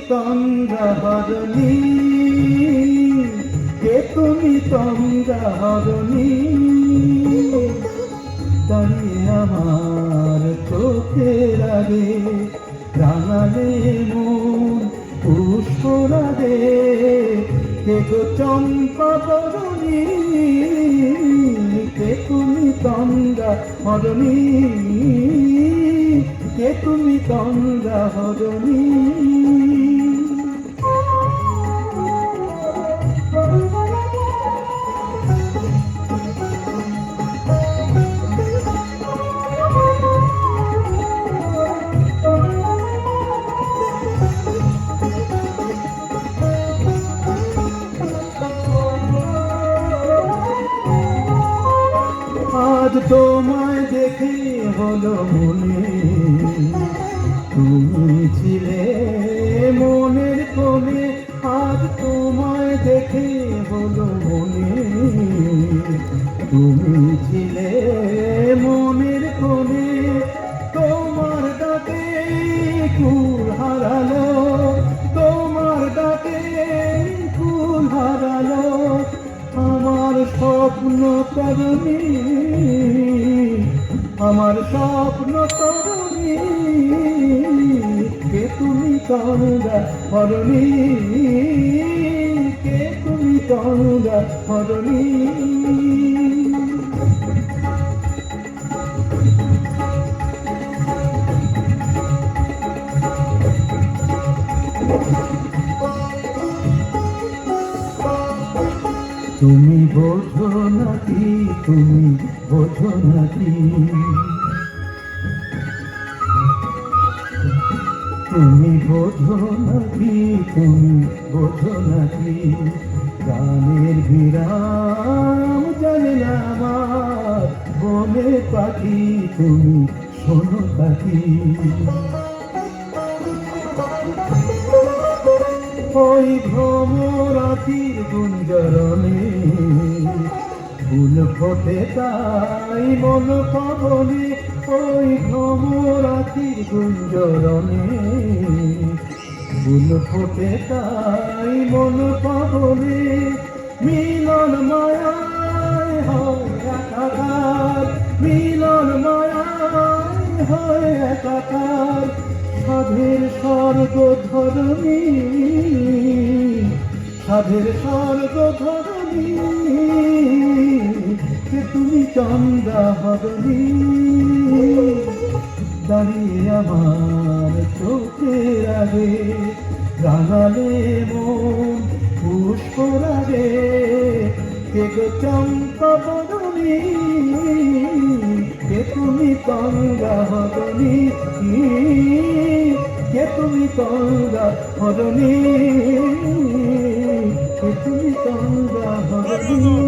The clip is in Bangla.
তন্দ্রা হরণী, কে তুমি তন্দ্রা হরণী, দাঁড়িয়ে আমার চোখের আগে রাঙালে মন পুষ্পরাগে, কে গো চম্পা বরণী, কে তুমি তন্দ্রা হরণী, কে তুমি তন্দ্রা হরণী। আজ তোমায় দেখে হলো মনে, তুমি ছিলে মনের কোণে, আজ তোমায় দেখে হলো মনে, তুমি ছিলে মনের কোণে, তোমার ডাকে কুল হারালো, তোমার ডাকে কুল হারালো আমার স্বপ্ন তরুণী, আমার স্বপ্ন তরুণী, কে তুমি তন্দ্রা হরণী, কে তুমি তন্দ্রা হরণী। তুমি বোঝো নাকি, তুমি বোঝো নাকি, তুমি বোঝো নাকি, তুমি বোঝো নাকি, গানের বিরাম জানে না আমার বনে পাখি, তুমি শোনো পাখি। ওই ভ্রমরাতির গুঞ্জরণে ফুল ফোটে তাই মন পাবনে, ওই ভ্রমরাতির গুঞ্জরণে ফুল ফোটে তাই মন পাবনে, মিলন মায়ায় হয় একাকার, মিলন মায়ায় হয় একাকার, সাধের স্বর্গ ধরণী, সাধের স্বর্গ ধরণী, কে তুমি চন্দ্রা হরণী, দাঁড়িয়ে আমার চোখের আগে রাঙালে মন পুষ্পরাগে, কে গো চম্পা বরণী, কে তুমি তন্দ্রা হরণী, কে তুমি তন্দ্রা হরণী, কে তুমি তন্দ্রা হরণী।